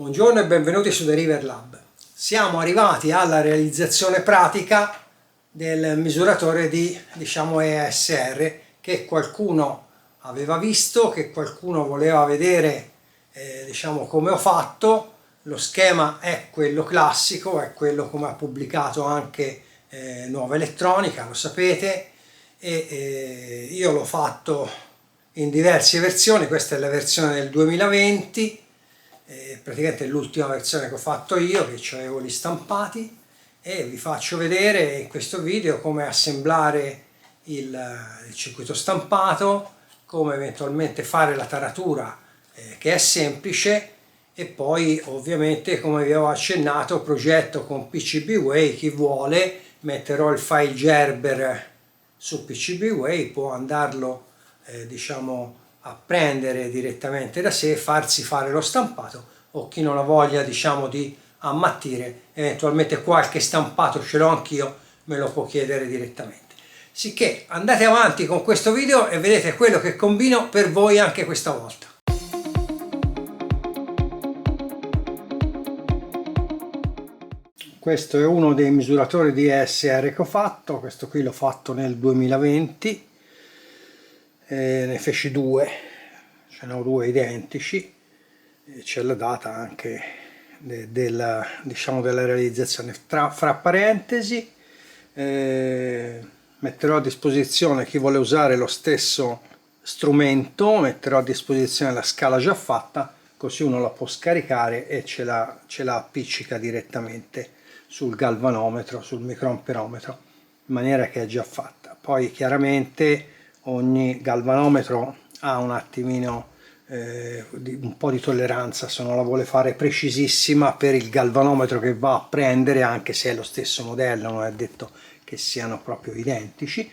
Buongiorno e benvenuti su Deriver Lab. Siamo arrivati alla realizzazione pratica del misuratore di ESR che qualcuno aveva visto, che qualcuno voleva vedere come ho fatto. Lo schema è quello classico, è quello come ha pubblicato anche Nuova Elettronica, lo sapete, e io l'ho fatto in diverse versioni. Questa è la versione del 2020. Praticamente è l'ultima versione che ho fatto io, che avevo gli stampati, e vi faccio vedere in questo video come assemblare il circuito stampato, come eventualmente fare la taratura che è semplice, e poi ovviamente, come vi avevo accennato, progetto con PCBWay. Chi vuole, metterò il file Gerber su PCBWay, può andarlo a prendere direttamente da sé e farsi fare lo stampato, o chi non ha voglia di ammattire, eventualmente qualche stampato ce l'ho anch'io, me lo può chiedere direttamente. Sicché andate avanti con questo video e vedete quello che combino per voi anche questa volta. Questo è uno dei misuratori di ESR che ho fatto. Questo qui l'ho fatto nel 2020, ne feci due, ce ne ho due identici, c'è la data anche della realizzazione. Fra parentesi metterò a disposizione, chi vuole usare lo stesso strumento, metterò a disposizione la scala già fatta, così uno la può scaricare e ce la appiccica direttamente sul galvanometro, sul microamperometro, in maniera che è già fatta. Poi chiaramente ogni galvanometro ha un attimino un po' di tolleranza, se non la vuole fare precisissima per il galvanometro che va a prendere, anche se è lo stesso modello, non è detto che siano proprio identici,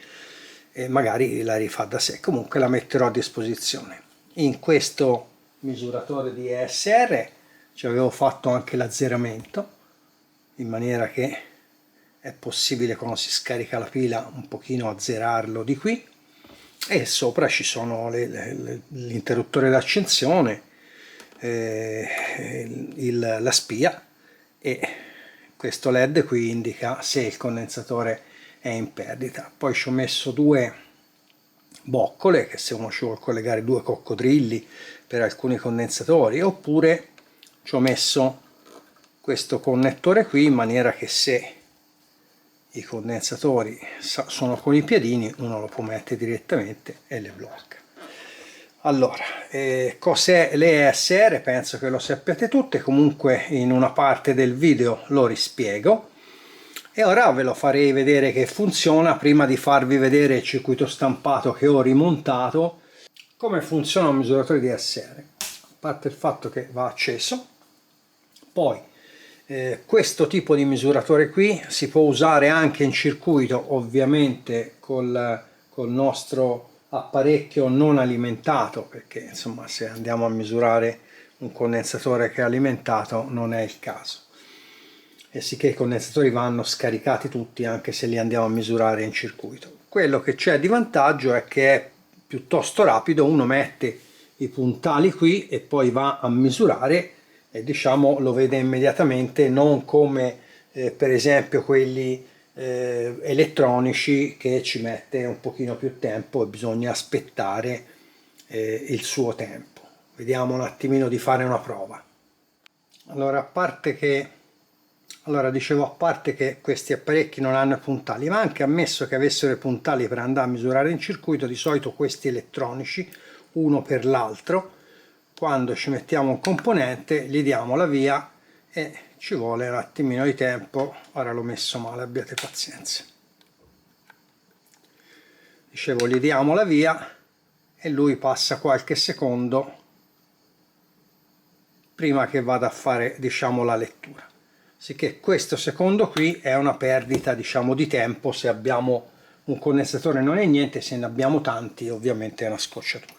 e magari la rifà da sé. Comunque la metterò a disposizione. In questo misuratore di ESR ci avevo fatto anche l'azzeramento, in maniera che è possibile, quando si scarica la pila, un pochino azzerarlo di qui, e sopra ci sono l'interruttore d'accensione, la spia, e questo LED qui indica se il condensatore è in perdita. Poi ci ho messo due boccole, che se uno ci vuole collegare due coccodrilli per alcuni condensatori, oppure ci ho messo questo connettore qui, in maniera che se i condensatori sono con i piedini uno lo può mettere direttamente e le blocca. Allora, cos'è l'ESR? Penso che lo sappiate tutte, comunque in una parte del video lo rispiego, e ora ve lo farei vedere che funziona, prima di farvi vedere il circuito stampato che ho rimontato. Come funziona un misuratore di ESR? A parte il fatto che va acceso, poi questo tipo di misuratore qui si può usare anche in circuito, ovviamente col nostro apparecchio non alimentato, perché insomma se andiamo a misurare un condensatore che è alimentato non è il caso, e sì che i condensatori vanno scaricati tutti anche se li andiamo a misurare in circuito. Quello che c'è di vantaggio è che è piuttosto rapido, uno mette i puntali qui e poi va a misurare e lo vede immediatamente, non come per esempio quelli elettronici, che ci mette un pochino più tempo e bisogna aspettare il suo tempo. Vediamo un attimino di fare una prova. Allora, a parte che questi apparecchi non hanno puntali, ma anche ammesso che avessero i puntali per andare a misurare in circuito, di solito questi elettronici, uno per l'altro, quando ci mettiamo un componente gli diamo la via e ci vuole un attimino di tempo. Ora l'ho messo male, abbiate pazienza. Dicevo, gli diamo la via e lui passa qualche secondo prima che vada a fare la lettura. Sicché questo secondo qui è una perdita di tempo. Se abbiamo un condensatore non è niente, se ne abbiamo tanti ovviamente è una scocciatura.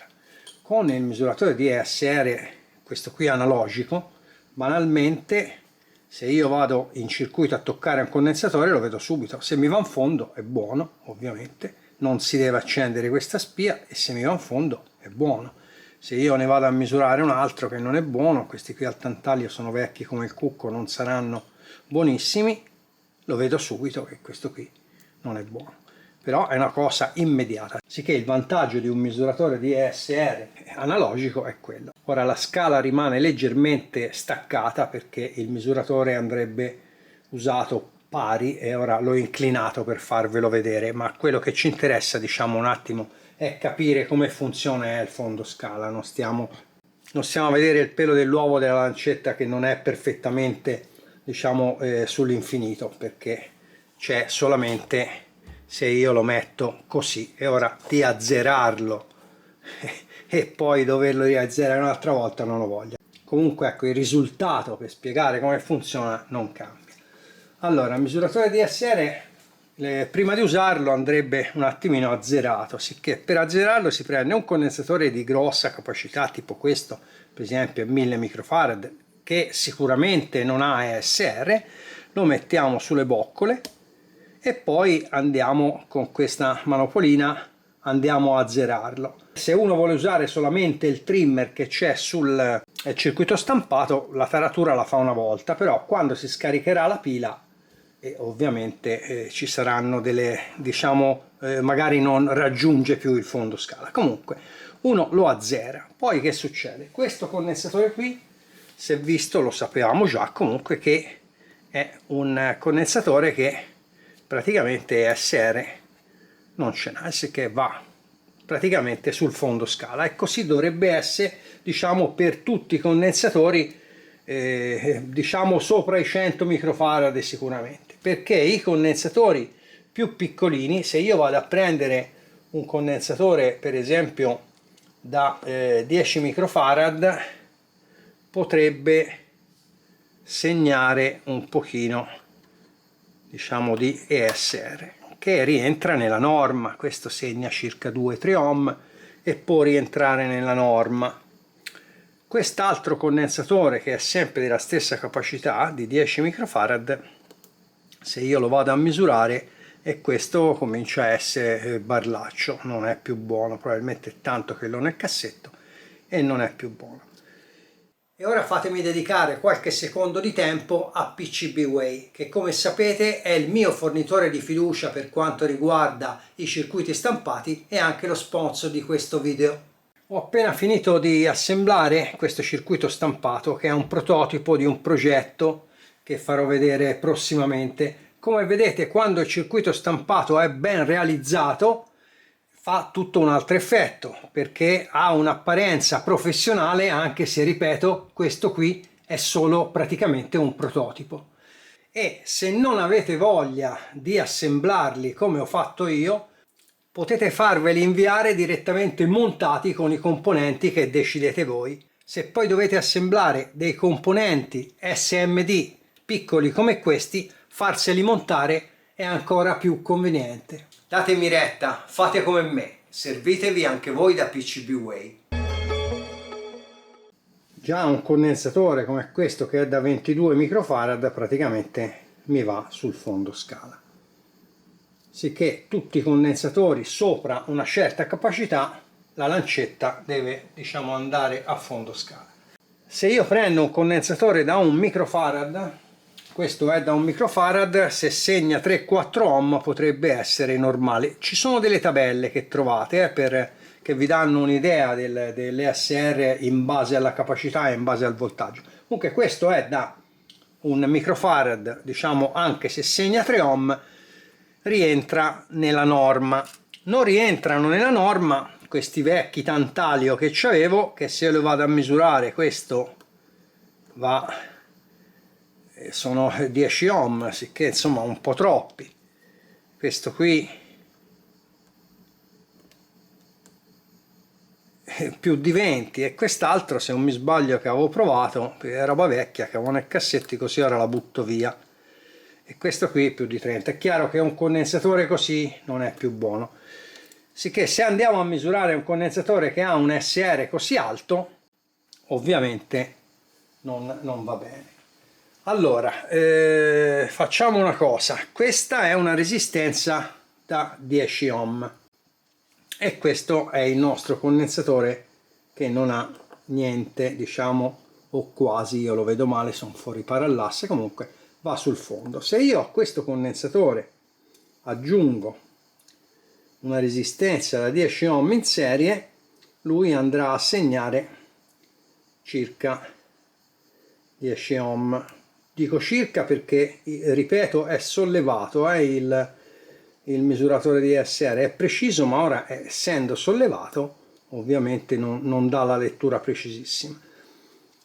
Con il misuratore di ESR, questo qui analogico, banalmente se io vado in circuito a toccare un condensatore lo vedo subito. Se mi va in fondo è buono, ovviamente non si deve accendere questa spia, e se mi va in fondo è buono. Se io ne vado a misurare un altro che non è buono, questi qui al tantaglio sono vecchi come il cucco, non saranno buonissimi, lo vedo subito che questo qui non è buono. Però è una cosa immediata, sicché il vantaggio di un misuratore di ESR analogico è quello. Ora la scala rimane leggermente staccata perché il misuratore andrebbe usato pari e ora l'ho inclinato per farvelo vedere, ma quello che ci interessa, diciamo, un attimo è capire come funziona il fondo scala. Non stiamo a vedere il pelo dell'uovo della lancetta che non è perfettamente, diciamo, sull'infinito, perché c'è solamente se io lo metto così, e ora di azzerarlo e poi doverlo riazzerare un'altra volta non lo voglio. Comunque ecco, il risultato per spiegare come funziona non cambia. Allora, il misuratore DSR prima di usarlo andrebbe un attimino azzerato, sicché per azzerarlo si prende un condensatore di grossa capacità tipo questo, per esempio 1000 microfarad, che sicuramente non ha ESR, lo mettiamo sulle boccole e poi andiamo con questa manopolina andiamo a azzerarlo. Se uno vuole usare solamente il trimmer che c'è sul circuito stampato, la taratura la fa una volta, però quando si scaricherà la pila e ovviamente ci saranno delle, diciamo, magari non raggiunge più il fondo scala. Comunque uno lo azzera. Poi che succede? Questo condensatore qui, se visto, lo sapevamo già comunque che è un condensatore che praticamente ESR non ce n'ha, che va praticamente sul fondo scala, e così dovrebbe essere, diciamo, per tutti i condensatori diciamo sopra i 100 microfarad sicuramente, perché i condensatori più piccolini, se io vado a prendere un condensatore per esempio da 10 microfarad, potrebbe segnare un pochino, diciamo, di ESR che rientra nella norma. Questo segna circa 2-3 ohm e può rientrare nella norma. Quest'altro condensatore, che è sempre della stessa capacità di 10 microfarad, se io lo vado a misurare, e questo comincia a essere barlaccio, non è più buono, probabilmente è tanto che non è cassetto e non è più buono. E ora fatemi dedicare qualche secondo di tempo a PCBWay, che come sapete è il mio fornitore di fiducia per quanto riguarda i circuiti stampati e anche lo sponsor di questo video. Ho appena finito di assemblare questo circuito stampato, che è un prototipo di un progetto che farò vedere prossimamente. Come vedete, quando il circuito stampato è ben realizzato fa tutto un altro effetto, perché ha un'apparenza professionale, anche se, ripeto, questo qui è solo praticamente un prototipo. E se non avete voglia di assemblarli come ho fatto io, potete farveli inviare direttamente montati con i componenti che decidete voi. Se poi dovete assemblare dei componenti SMD piccoli come questi, farseli montare è ancora più conveniente. Datemi retta, fate come me, servitevi anche voi da PCBWay. Già un condensatore come questo, che è da 22 microfarad, praticamente mi va sul fondo scala. Sicché tutti i condensatori sopra una certa capacità, la lancetta deve, diciamo, andare a fondo scala. Se io prendo un condensatore da 1 microfarad, questo è da 1 microfarad, se segna 3-4 ohm potrebbe essere normale. Ci sono delle tabelle che trovate che vi danno un'idea dell'ESR in base alla capacità e in base al voltaggio. Comunque questo è da 1 microfarad, diciamo, anche se segna 3 ohm, rientra nella norma. Non rientrano nella norma questi vecchi tantalio che c'avevo, che se io lo vado a misurare, questo va, sono 10 ohm, sicché insomma un po' troppi. Questo qui più di 20, e quest'altro, se non mi sbaglio, che avevo provato, è roba vecchia che avevo nei cassetti, così ora la butto via. E questo qui più di 30. È chiaro che un condensatore così non è più buono, sicché se andiamo a misurare un condensatore che ha un SR così alto, ovviamente non va bene. Allora, facciamo una cosa. Questa è una resistenza da 10 ohm e questo è il nostro condensatore che non ha niente, diciamo, o quasi, io lo vedo male, sono fuori parallasse, comunque va sul fondo. Se io a questo condensatore aggiungo una resistenza da 10 ohm in serie, lui andrà a segnare circa 10 ohm. Dico circa perché, ripeto, è sollevato, il misuratore di ESR è preciso, ma ora, essendo sollevato, ovviamente non dà la lettura precisissima.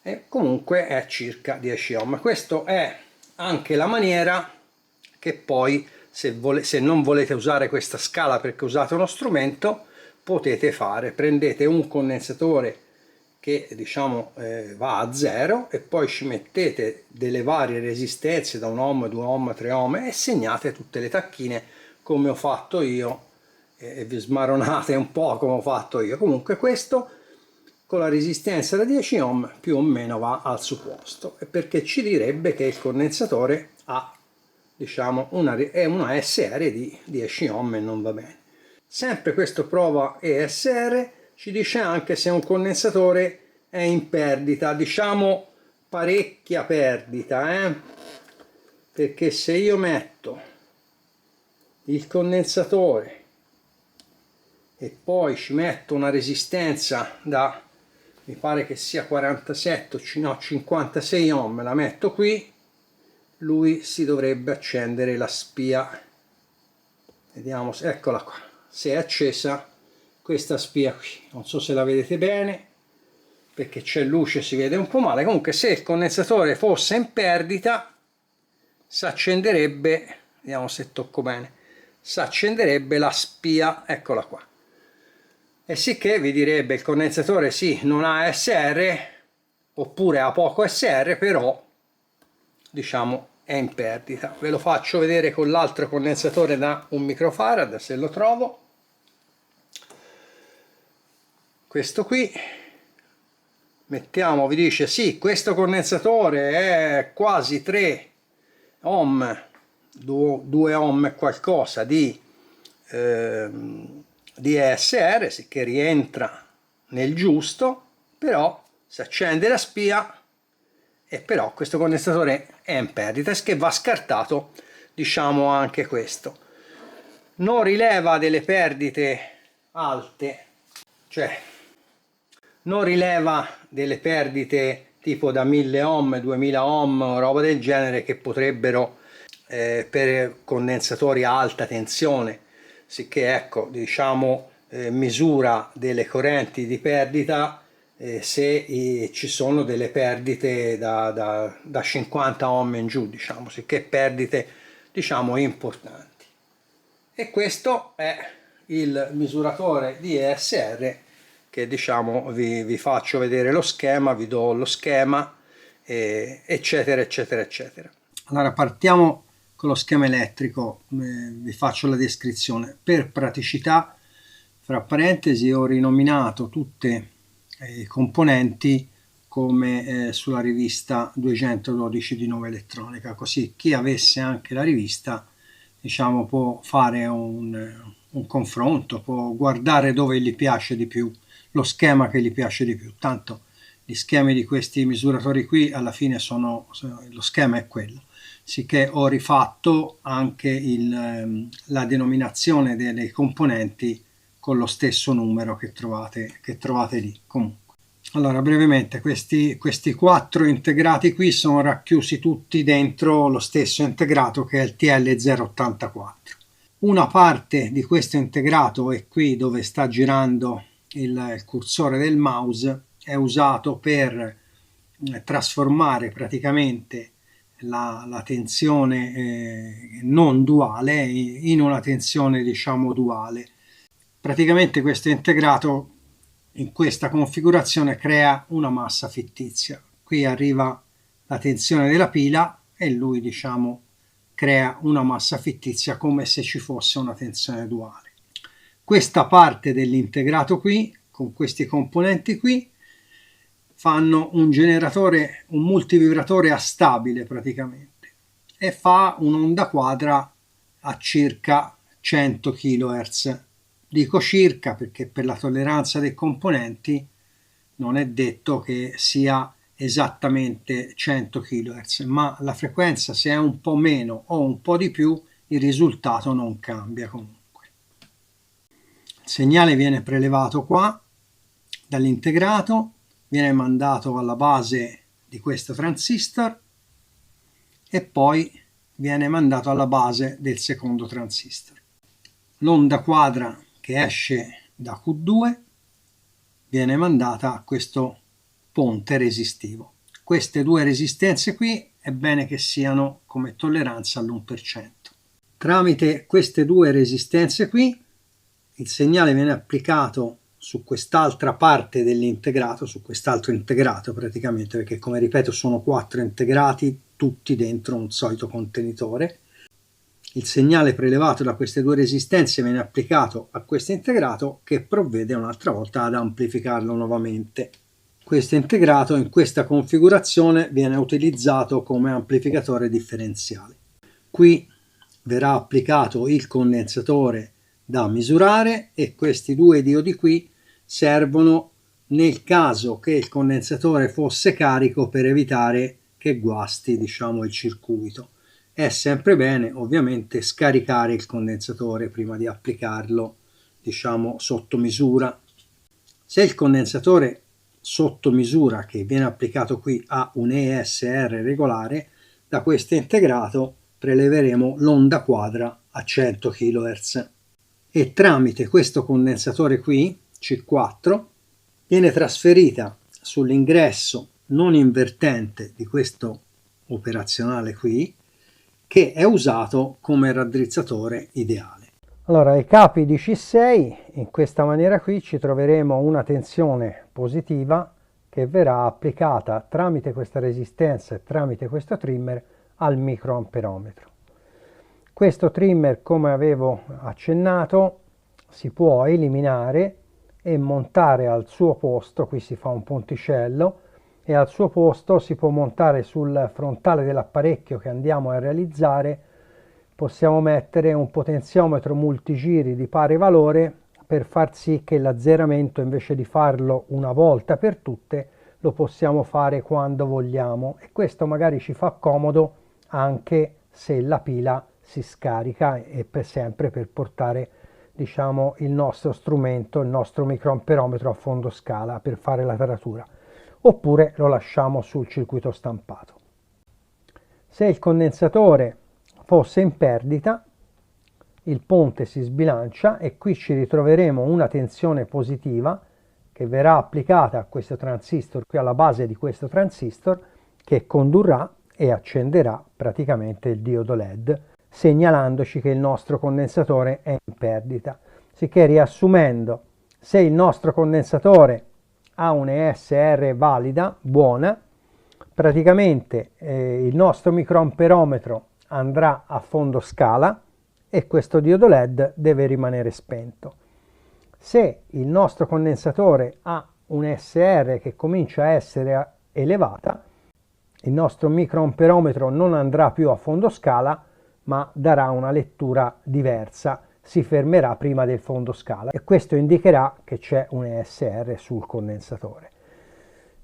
E comunque è circa 10 ohm. Questa è anche la maniera che poi, se non volete usare questa scala perché usate uno strumento, potete fare. Prendete un condensatore che, diciamo, va a 0 e poi ci mettete delle varie resistenze da 1 ohm, 2 ohm, 3 ohm e segnate tutte le tacchine come ho fatto io, e vi smaronate un po' come ho fatto io. Comunque questo con la resistenza da 10 ohm più o meno va al suo posto, perché ci direbbe che il condensatore ha, diciamo, è una ESR di 10 ohm e non va bene. Sempre questo prova ESR ci dice anche se un condensatore è in perdita, diciamo parecchia perdita, perché se io metto il condensatore e poi ci metto una resistenza da, mi pare che sia 47, no, 56 ohm, la metto qui, lui si dovrebbe accendere la spia. Vediamo, eccola qua, se è accesa questa spia qui, non so se la vedete bene perché c'è luce, si vede un po' male. Comunque se il condensatore fosse in perdita si accenderebbe, vediamo se tocco bene, si accenderebbe la spia, eccola qua, e sicché vi direbbe il condensatore sì, non ha SR oppure ha poco SR, però diciamo è in perdita. Ve lo faccio vedere con l'altro condensatore da 1 microfarad se lo trovo, questo qui. Mettiamo, vi dice sì, questo condensatore è quasi 3 ohm, 2 ohm e qualcosa di ESR, che rientra nel giusto, però si accende la spia e però questo condensatore è in perdita, che va scartato, diciamo, anche questo. Non rileva delle perdite alte, cioè non rileva delle perdite tipo da 1000 ohm, 2000 ohm o roba del genere che potrebbero per condensatori a alta tensione, sicché ecco, diciamo, misura delle correnti di perdita se ci sono delle perdite da 50 ohm in giù, diciamo, sicché perdite, diciamo, importanti. E questo è il misuratore di ESR che, diciamo, vi faccio vedere lo schema, vi do lo schema, eccetera eccetera eccetera. Allora partiamo con lo schema elettrico, vi faccio la descrizione. Per praticità, fra parentesi, ho rinominato tutte i componenti come sulla rivista 212 di Nova Elettronica, così chi avesse anche la rivista, diciamo, può fare un confronto, può guardare dove gli piace di più, lo schema che gli piace di più. Tanto gli schemi di questi misuratori qui alla fine lo schema è quello, sicché ho rifatto anche la denominazione dei componenti con lo stesso numero che trovate lì. Comunque, allora brevemente questi 4 integrati qui sono racchiusi tutti dentro lo stesso integrato che è il TL084. Una parte di questo integrato è qui dove sta girando il cursore del mouse, è usato per trasformare praticamente la tensione non duale in una tensione, diciamo, duale. Praticamente questo integrato in questa configurazione crea una massa fittizia. Qui arriva la tensione della pila e lui, diciamo, crea una massa fittizia come se ci fosse una tensione duale. Questa parte dell'integrato qui, con questi componenti qui, fanno un generatore, un multivibratore astabile praticamente, e fa un'onda quadra a circa 100 kHz. Dico circa perché per la tolleranza dei componenti non è detto che sia esattamente 100 kHz, ma la frequenza, se è un po' meno o un po' di più, il risultato non cambia comunque. Il segnale viene prelevato qua dall'integrato, viene mandato alla base di questo transistor e poi viene mandato alla base del secondo transistor. L'onda quadra che esce da Q2 viene mandata a questo ponte resistivo. Queste due resistenze qui è bene che siano come tolleranza all'1%. Tramite queste due resistenze qui il segnale viene applicato su quest'altra parte dell'integrato, su quest'altro integrato praticamente, perché come ripeto sono 4 integrati tutti dentro un solito contenitore. Il segnale prelevato da queste due resistenze viene applicato a questo integrato che provvede un'altra volta ad amplificarlo nuovamente. Questo integrato in questa configurazione viene utilizzato come amplificatore differenziale. Qui verrà applicato il condensatore da misurare e questi due diodi qui servono nel caso che il condensatore fosse carico per evitare che guasti, diciamo, il circuito. È sempre bene ovviamente scaricare il condensatore prima di applicarlo, diciamo, sotto misura. Se il condensatore sotto misura che viene applicato qui ha un ESR regolare, da questo integrato preleveremo l'onda quadra a 100 kHz e tramite questo condensatore qui, C4, viene trasferita sull'ingresso non invertente di questo operazionale qui, che è usato come raddrizzatore ideale. Allora, ai capi di C6, in questa maniera qui, ci troveremo una tensione positiva che verrà applicata tramite questa resistenza e tramite questo trimmer al microamperometro. Questo trimmer, come avevo accennato, si può eliminare e montare al suo posto, qui si fa un ponticello, e al suo posto si può montare sul frontale dell'apparecchio che andiamo a realizzare, possiamo mettere un potenziometro multigiri di pari valore per far sì che l'azzeramento, invece di farlo una volta per tutte, lo possiamo fare quando vogliamo, e questo magari ci fa comodo anche se la pila si scarica e sempre per portare, diciamo, il nostro strumento, il nostro microamperometro a fondo scala per fare la taratura, oppure lo lasciamo sul circuito stampato. Se il condensatore fosse in perdita, il ponte si sbilancia e qui ci ritroveremo una tensione positiva che verrà applicata a questo transistor, qui alla base di questo transistor, che condurrà e accenderà praticamente il diodo LED, segnalandoci che il nostro condensatore è in perdita. Sicché, riassumendo, se il nostro condensatore ha un ESR valida, buona, praticamente il nostro microamperometro andrà a fondo scala e questo diodo LED deve rimanere spento. Se il nostro condensatore ha un ESR che comincia a essere elevata, il nostro microamperometro non andrà più a fondo scala, ma darà una lettura diversa, si fermerà prima del fondo scala e questo indicherà che c'è un ESR sul condensatore.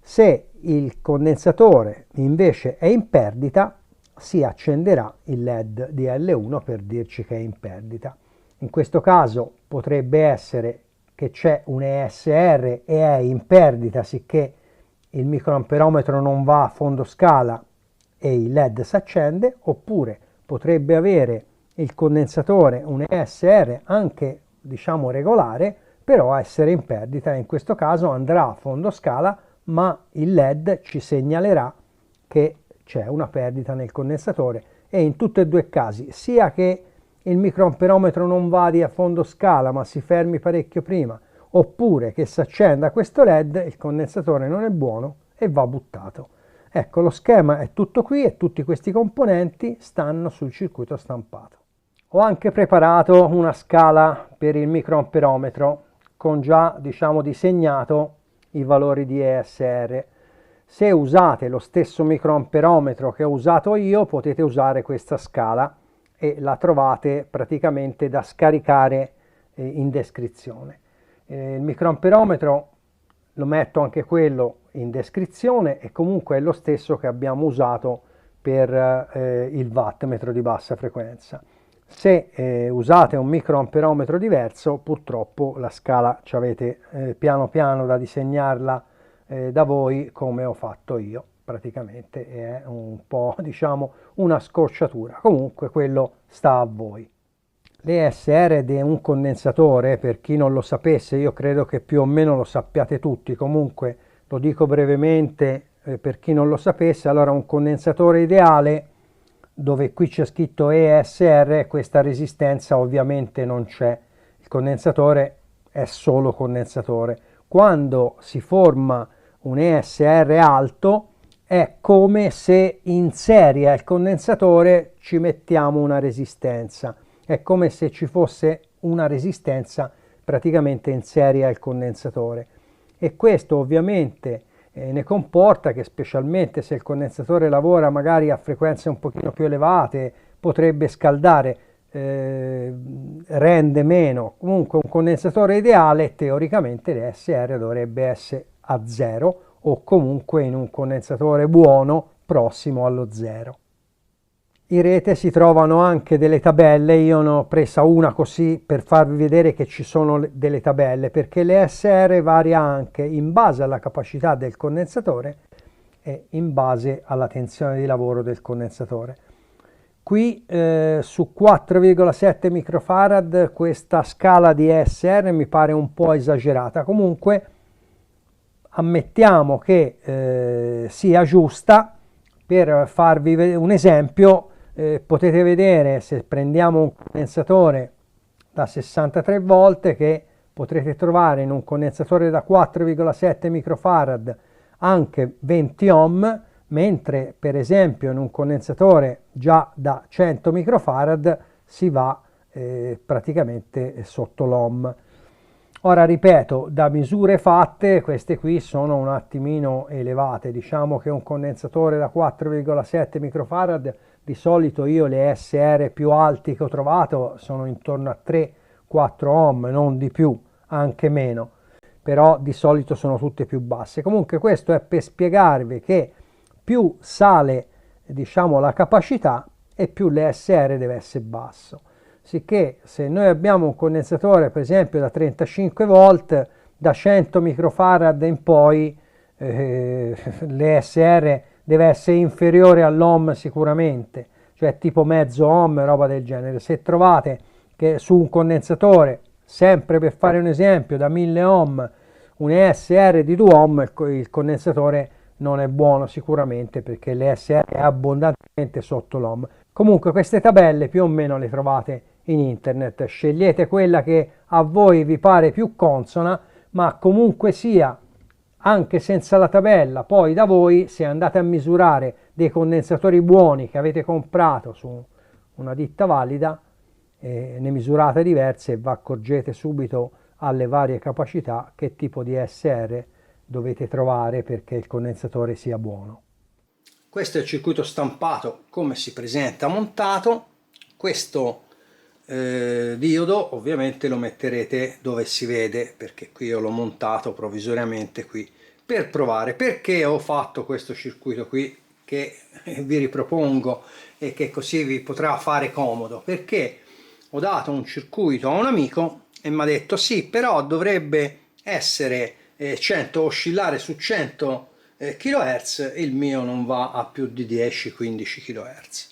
Se il condensatore invece è in perdita, si accenderà il LED di L1 per dirci che è in perdita. In questo caso potrebbe essere che c'è un ESR e è in perdita, sicché il microamperometro non va a fondo scala e il LED si accende, oppure potrebbe avere il condensatore un ESR anche, diciamo, regolare, però essere in perdita, e in questo caso andrà a fondo scala, ma il LED ci segnalerà che c'è una perdita nel condensatore, e in tutti e due i casi, sia che il microamperometro non vada a fondo scala ma si fermi parecchio prima, oppure che si accenda questo LED, il condensatore non è buono e va buttato. Ecco, lo schema è tutto qui e tutti questi componenti stanno sul circuito stampato. Ho anche preparato una scala per il microamperometro con già, diciamo, disegnato i valori di ESR. Se usate lo stesso microamperometro che ho usato io, potete usare questa scala e la trovate praticamente da scaricare in descrizione. Il microamperometro lo metto anche quello in descrizione, e comunque è lo stesso che abbiamo usato per il wattmetro di bassa frequenza. Se usate un microamperometro diverso, purtroppo la scala ci avete piano piano da disegnarla da voi, come ho fatto io. Praticamente è un po', diciamo, una scocciatura. Comunque quello sta a voi. L'ESR è un condensatore, per chi non lo sapesse, io credo che più o meno lo sappiate tutti, comunque lo dico brevemente per chi non lo sapesse. Allora, un condensatore ideale, dove qui c'è scritto ESR, questa resistenza ovviamente non c'è, il condensatore è solo condensatore. Quando si forma un ESR alto è come se in serie al condensatore ci mettiamo una resistenza, è come se ci fosse una resistenza praticamente in serie al condensatore, e questo ovviamente ne comporta che, specialmente se il condensatore lavora magari a frequenze un pochino più elevate, potrebbe scaldare, rende meno. Comunque un condensatore ideale teoricamente l'ESR dovrebbe essere a zero, o comunque in un condensatore buono prossimo allo zero. In rete si trovano anche delle tabelle, io ne ho presa una così per farvi vedere che ci sono delle tabelle, perché l'ESR varia anche in base alla capacità del condensatore e in base alla tensione di lavoro del condensatore. Qui su 4,7 microfarad questa scala di ESR mi pare un po' esagerata, comunque ammettiamo che sia giusta. Per farvi un esempio, potete vedere, se prendiamo un condensatore da 63 volt, che potrete trovare in un condensatore da 4,7 microfarad anche 20 ohm, mentre per esempio in un condensatore già da 100 microfarad si va praticamente sotto l'ohm. Ora ripeto, da misure fatte queste qui sono un attimino elevate, diciamo che un condensatore da 4,7 microfarad, di solito io le SR più alti che ho trovato sono intorno a 3-4 ohm, non di più, anche meno, però di solito sono tutte più basse. Comunque questo è per spiegarvi che più sale, diciamo, la capacità, e più l'ESR deve essere basso. Sicché se noi abbiamo un condensatore per esempio da 35 volt, da 100 microfarad in poi l'ESR deve essere inferiore all'ohm sicuramente, cioè tipo mezzo ohm, roba del genere. Se trovate che su un condensatore, sempre per fare un esempio, da 1000 ohm un ESR di 2 ohm, il condensatore non è buono sicuramente, perché l'ESR è abbondantemente sotto l'ohm. Comunque queste tabelle più o meno le trovate in internet, scegliete quella che a voi vi pare più consona, ma comunque sia, anche senza la tabella, poi da voi, se andate a misurare dei condensatori buoni che avete comprato su una ditta valida, ne misurate diverse e vi accorgete subito alle varie capacità che tipo di SR dovete trovare perché il condensatore sia buono. Questo è il circuito stampato, come si presenta montato. Questo diodo ovviamente lo metterete dove si vede, perché qui io l'ho montato provvisoriamente qui per provare. Perché ho fatto questo circuito qui, che vi ripropongo e che così vi potrà fare comodo? Perché ho dato un circuito a un amico e mi ha detto sì, però dovrebbe essere 100, oscillare su 100 kHz, il mio non va a più di 10-15 kHz.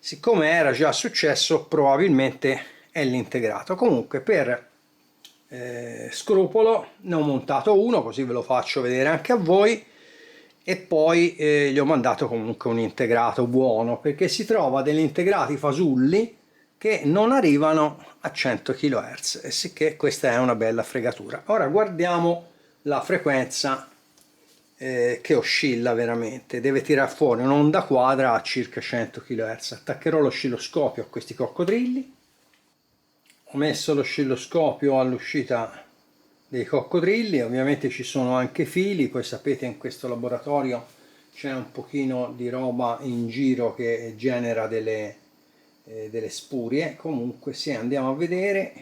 Siccome era già successo, probabilmente è l'integrato. Comunque per scrupolo ne ho montato uno, così ve lo faccio vedere anche a voi, e poi gli ho mandato comunque un integrato buono, perché si trova degli integrati fasulli che non arrivano a 100 kHz, e sicché questa è una bella fregatura. Ora guardiamo la frequenza che oscilla veramente. Deve tirare fuori un'onda quadra a circa 100 kHz. Attaccherò l'oscilloscopio a questi coccodrilli. Ho messo l'oscilloscopio all'uscita dei coccodrilli, ovviamente ci sono anche fili, poi sapete in questo laboratorio c'è un pochino di roba in giro che genera delle spurie. Comunque se andiamo a vedere,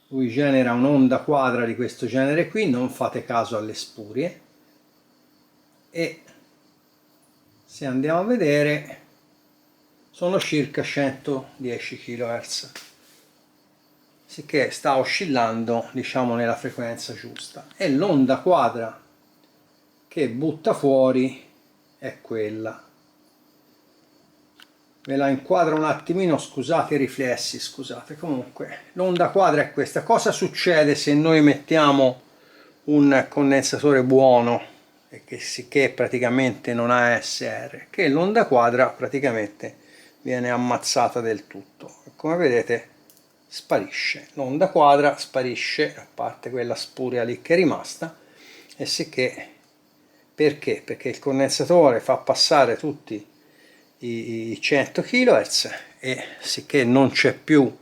lui genera un'onda quadra di questo genere qui, non fate caso alle spurie, e se andiamo a vedere sono circa 110 kHz, sicché sta oscillando diciamo nella frequenza giusta, e l'onda quadra che butta fuori è quella. Ve la inquadro un attimino, scusate i riflessi, scusate. Comunque l'onda quadra è questa. Cosa succede se noi mettiamo un condensatore buono e che praticamente non ha ASR? Che l'onda quadra praticamente viene ammazzata del tutto, come vedete sparisce, l'onda quadra sparisce, a parte quella spuria lì che è rimasta, e sicché perché? Perché il condensatore fa passare tutti i 100 kHz e sicché non c'è più,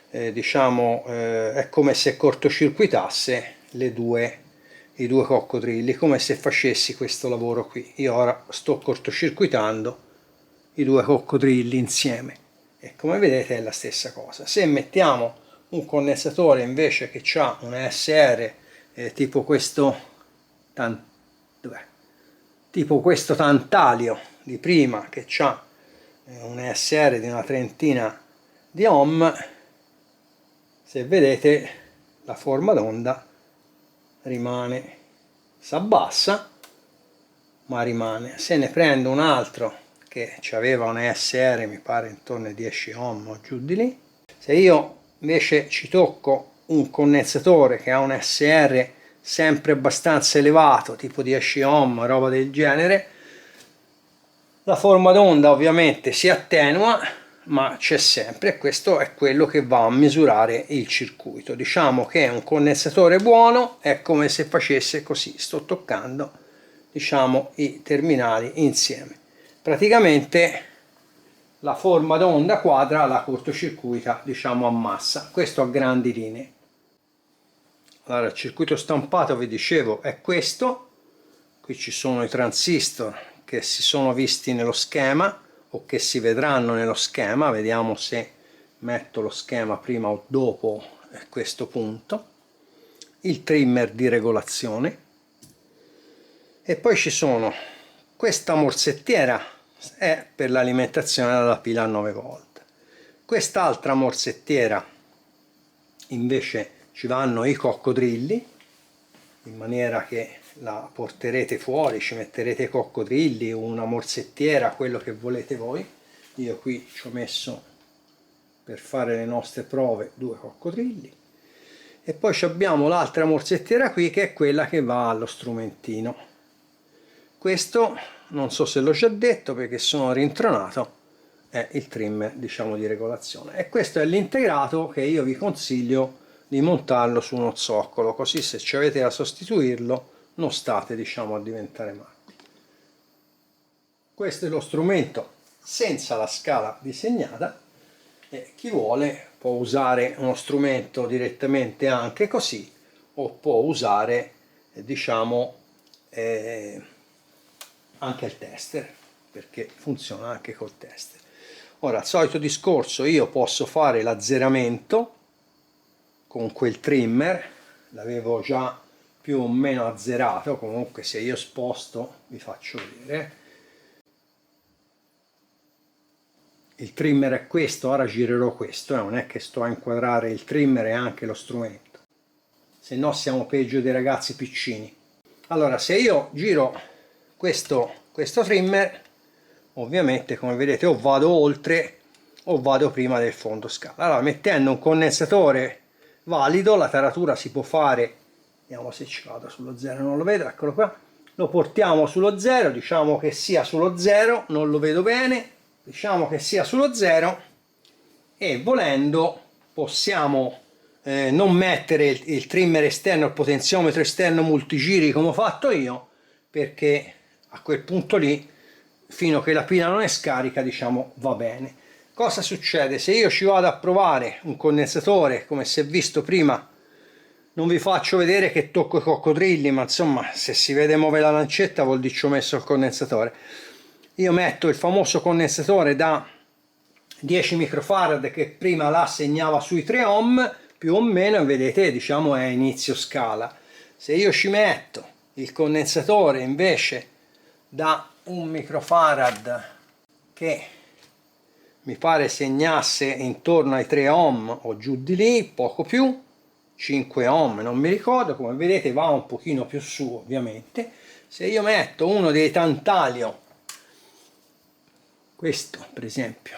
è come se cortocircuitasse i due coccodrilli, come se facessi questo lavoro qui. Io ora sto cortocircuitando i due coccodrilli insieme e come vedete è la stessa cosa. Se mettiamo un condensatore invece che ha un ASR tipo questo tantalio di prima, che ha un ESR di una trentina di ohm, se vedete la forma d'onda rimane, si abbassa ma rimane. Se ne prendo un altro che aveva un ESR mi pare intorno ai 10 ohm o giù di lì, se io invece ci tocco un condensatore che ha un ESR sempre abbastanza elevato, tipo 10 ohm, roba del genere, la forma d'onda ovviamente si attenua, ma c'è sempre, e questo è quello che va a misurare il circuito. Diciamo che un condensatore buono è come se facesse così, sto toccando diciamo i terminali insieme. Praticamente la forma d'onda quadra la cortocircuita diciamo a massa, questo a grandi linee. Allora il circuito stampato vi dicevo è questo, qui ci sono i transistor che si sono visti nello schema o che si vedranno nello schema, vediamo se metto lo schema prima o dopo questo punto, il trimmer di regolazione, e poi ci sono questa morsettiera è per l'alimentazione della pila a 9 volt, quest'altra morsettiera invece ci vanno i coccodrilli, in maniera che la porterete fuori, ci metterete i coccodrilli, una morsettiera, quello che volete voi. Io qui ci ho messo per fare le nostre prove 2 coccodrilli, e poi abbiamo l'altra morsettiera qui che è quella che va allo strumentino. Questo non so se l'ho già detto perché sono rintronato, è il trimmer diciamo di regolazione, e questo è l'integrato che io vi consiglio di montarlo su uno zoccolo, così se ci avete da sostituirlo non state diciamo a diventare matti. Questo è lo strumento senza la scala disegnata, e chi vuole può usare uno strumento direttamente anche così, o può usare diciamo anche il tester, perché funziona anche col tester. Ora, al solito discorso, io posso fare l'azzeramento con quel trimmer, l'avevo già più o meno azzerato, comunque se io sposto vi faccio vedere. Il trimmer è questo, ora girerò questo, non è che sto a inquadrare il trimmer e anche lo strumento, se no siamo peggio dei ragazzi piccini. Allora, se io giro questo trimmer, ovviamente come vedete o vado oltre o vado prima del fondo scala. Allora, mettendo un condensatore valido, la taratura si può fare, vediamo se ci vado sullo 0, non lo vedo, eccolo qua, lo portiamo sullo 0, diciamo che sia sullo 0, non lo vedo bene, diciamo che sia sullo 0, e volendo possiamo non mettere il trimmer esterno, il potenziometro esterno multigiri come ho fatto io, perché a quel punto lì, fino a che la pila non è scarica, diciamo va bene. Cosa succede? Se io ci vado a provare un condensatore, come si è visto prima, non vi faccio vedere che tocco i coccodrilli, ma insomma se si vede muove la lancetta vuol dire che ci ho messo il condensatore. Io metto il famoso condensatore da 10 microfarad che prima la segnava sui 3 ohm, più o meno, vedete, diciamo è a inizio scala. Se io ci metto il condensatore invece da 1 microfarad che mi pare segnasse intorno ai 3 ohm o giù di lì, poco più, 5 ohm, non mi ricordo, come vedete va un pochino più su ovviamente. Se io metto uno dei tantalio, questo per esempio,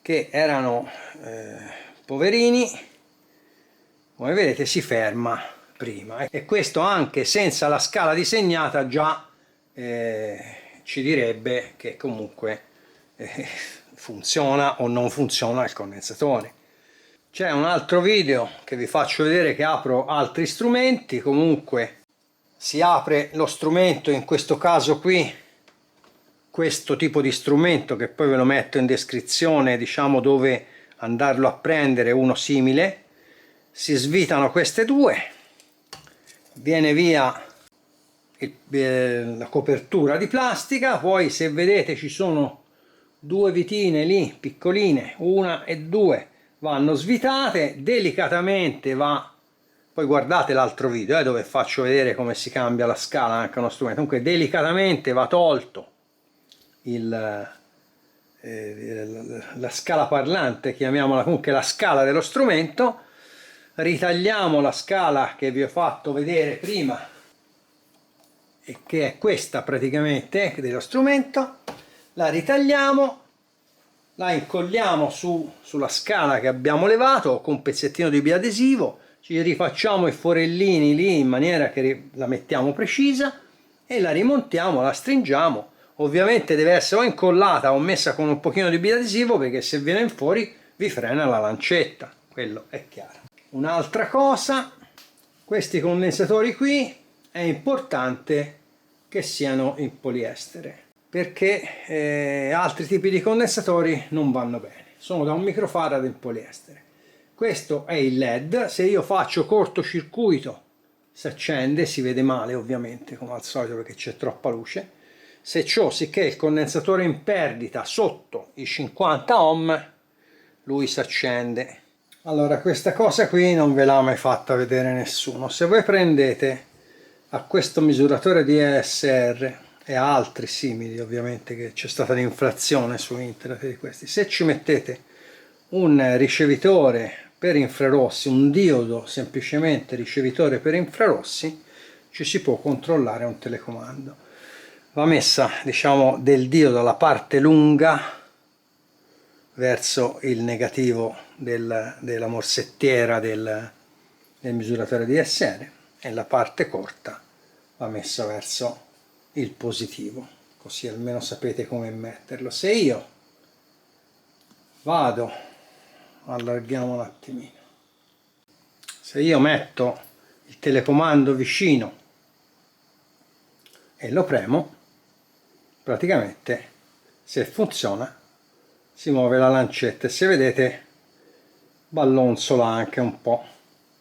che erano poverini, come vedete si ferma prima, e questo anche senza la scala disegnata già ci direbbe che comunque funziona o non funziona il condensatore. C'è un altro video che vi faccio vedere che apro altri strumenti. Comunque si apre lo strumento, in questo caso qui, questo tipo di strumento, che poi ve lo metto in descrizione, diciamo dove andarlo a prendere, uno simile. Si svitano queste due, viene via la copertura di plastica, poi se vedete ci sono due vitine lì piccoline, una e due, vanno svitate delicatamente, poi guardate l'altro video dove faccio vedere come si cambia la scala anche uno strumento. Comunque delicatamente va tolto la scala parlante, chiamiamola comunque la scala dello strumento, ritagliamo la scala che vi ho fatto vedere prima e che è questa praticamente dello strumento, la ritagliamo, la incolliamo sulla scala che abbiamo levato con un pezzettino di biadesivo, ci rifacciamo i forellini lì in maniera che la mettiamo precisa e la rimontiamo, la stringiamo. Ovviamente deve essere o incollata o messa con un pochino di biadesivo, perché se viene fuori vi frena la lancetta, quello è chiaro. Un'altra cosa, questi condensatori qui è importante che siano in poliestere, perché altri tipi di condensatori non vanno bene. Sono da 1 microfarad in poliestere. Questo è il LED, se io faccio cortocircuito si accende, si vede male ovviamente come al solito perché c'è troppa luce. Se ciò sicché il condensatore in perdita sotto i 50 ohm, lui si accende. Allora, questa cosa qui non ve l'ha mai fatta vedere nessuno. Se voi prendete a questo misuratore di ESR e a altri simili, ovviamente che c'è stata l'inflazione su internet di questi, se ci mettete un ricevitore per infrarossi, un diodo semplicemente ricevitore per infrarossi, ci si può controllare un telecomando. Va messa, diciamo, del diodo la parte lunga verso il negativo della morsettiera del misuratore di ESR e la parte corta va messa verso il positivo, così almeno sapete come metterlo. Se io vado, allarghiamo un attimino, se io metto il telecomando vicino e lo premo, praticamente se funziona si muove la lancetta e se vedete ballonzola anche un po',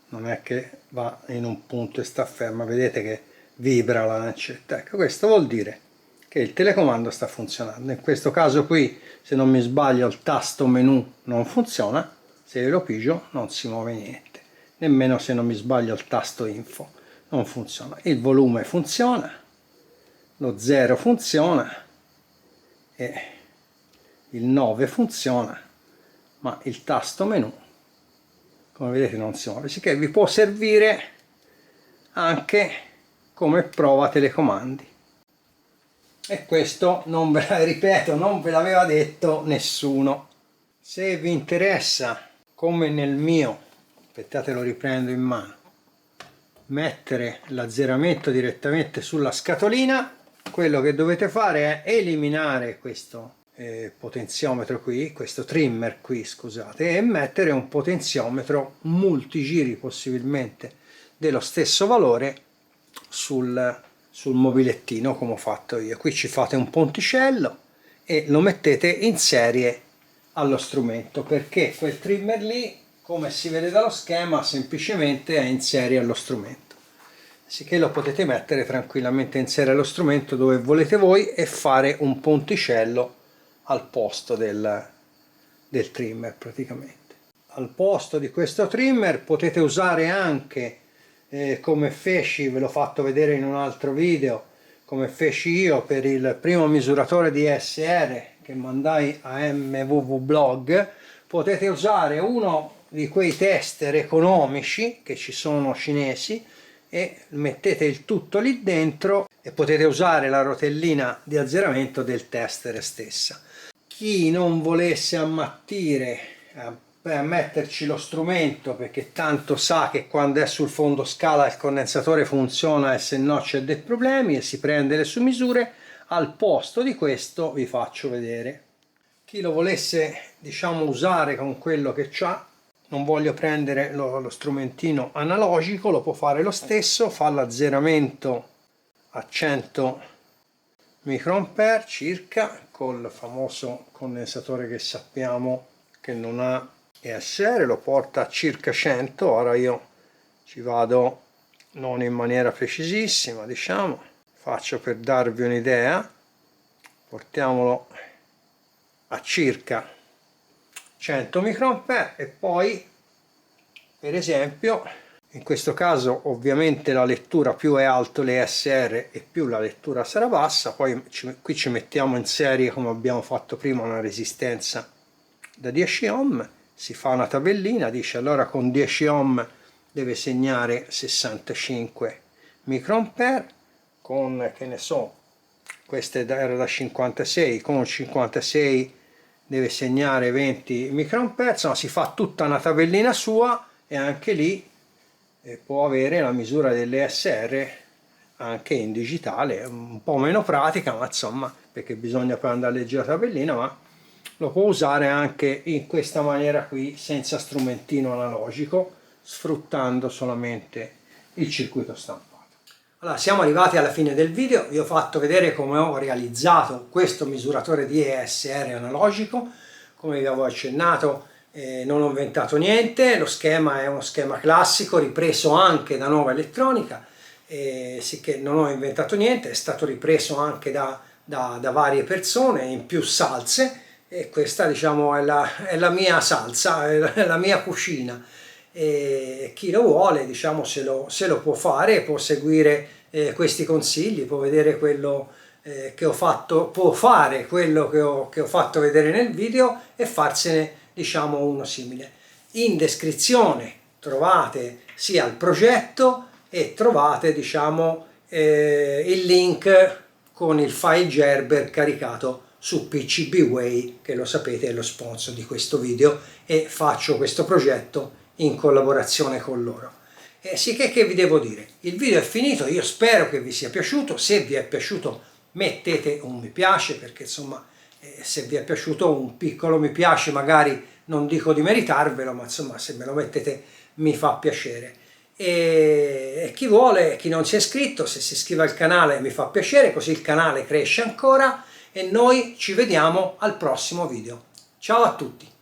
non è che va in un punto e sta ferma, vedete che vibra la lancetta. Ecco, questo vuol dire che il telecomando sta funzionando. In questo caso qui, se non mi sbaglio, il tasto menu non funziona, se lo pigio non si muove niente, nemmeno se non mi sbaglio il tasto info non funziona. Il volume funziona, lo 0 funziona e il 9 funziona, ma il tasto menu, come vedete, non si muove, sicché vi può servire anche come prova telecomandi. E questo, non ve la ripeto, non ve l'aveva detto nessuno. Se vi interessa, come nel mio, aspettate lo riprendo in mano, mettere l'azzeramento direttamente sulla scatolina, quello che dovete fare è eliminare questo potenziometro qui, questo trimmer qui, scusate, e mettere un potenziometro multigiri possibilmente dello stesso valore sul mobilettino come ho fatto io. Qui ci fate un ponticello e lo mettete in serie allo strumento, perché quel trimmer lì, come si vede dallo schema, semplicemente è in serie allo strumento, sicché lo potete mettere tranquillamente in serie allo strumento dove volete voi e fare un ponticello al posto del trimmer praticamente. al posto di questo trimmer potete usare anche, come feci, ve l'ho fatto vedere in un altro video, come feci io per il primo misuratore di ESR che mandai a MWV Blog, potete usare uno di quei tester economici che ci sono cinesi e mettete il tutto lì dentro e potete usare la rotellina di azzeramento del tester stessa. Chi non volesse ammattire a metterci lo strumento, perché tanto sa che quando è sul fondo scala il condensatore funziona e se no c'è dei problemi, e si prende le sue misure, al posto di questo vi faccio vedere. Chi lo volesse, diciamo, usare con quello che c'ha, non voglio prendere lo strumentino analogico, lo può fare lo stesso, fa l'azzeramento a 100 microampere circa col famoso condensatore che sappiamo che non ha ESR, lo porta a circa 100. Ora io ci vado non in maniera precisissima, diciamo, faccio per darvi un'idea, portiamolo a circa 100 microampere e poi, per esempio, in questo caso ovviamente la lettura più è alto l'ESR e più la lettura sarà bassa, poi qui ci mettiamo in serie, come abbiamo fatto prima, una resistenza da 10 ohm, si fa una tabellina, dice allora con 10 ohm deve segnare 65 microampere, con, che ne so, questa era da 56, con 56 deve segnare 20 microampere, insomma si fa tutta una tabellina sua e anche lì può avere la misura dell'ESR anche in digitale, un po' meno pratica, ma insomma, perché bisogna poi andare a leggere la tabellina, ma lo può usare anche in questa maniera qui, senza strumentino analogico, sfruttando solamente il circuito stampato. Allora, siamo arrivati alla fine del video, vi ho fatto vedere come ho realizzato questo misuratore di ESR analogico. Come vi avevo accennato, non ho inventato niente, lo schema è uno schema classico ripreso anche da Nova Elettronica, sicché non ho inventato niente, è stato ripreso anche da varie persone in più salse, e questa, diciamo, è la mia salsa, è la mia cucina. E chi lo vuole, diciamo, se lo può fare, può seguire questi consigli, può vedere quello che ho fatto, può fare quello che ho fatto vedere nel video e farsene, diciamo, uno simile. In descrizione trovate sia il progetto e trovate, diciamo, il link con il file Gerber caricato su PCBWay, che lo sapete è lo sponsor di questo video, e faccio questo progetto in collaborazione con loro. Sicché, che vi devo dire, il video è finito, io spero che vi sia piaciuto. Se vi è piaciuto mettete un mi piace, perché insomma se vi è piaciuto un piccolo mi piace, magari non dico di meritarvelo, ma insomma se me lo mettete mi fa piacere. E chi vuole, chi non si è iscritto, se si iscrive al canale mi fa piacere, così il canale cresce ancora e noi ci vediamo al prossimo video. Ciao a tutti!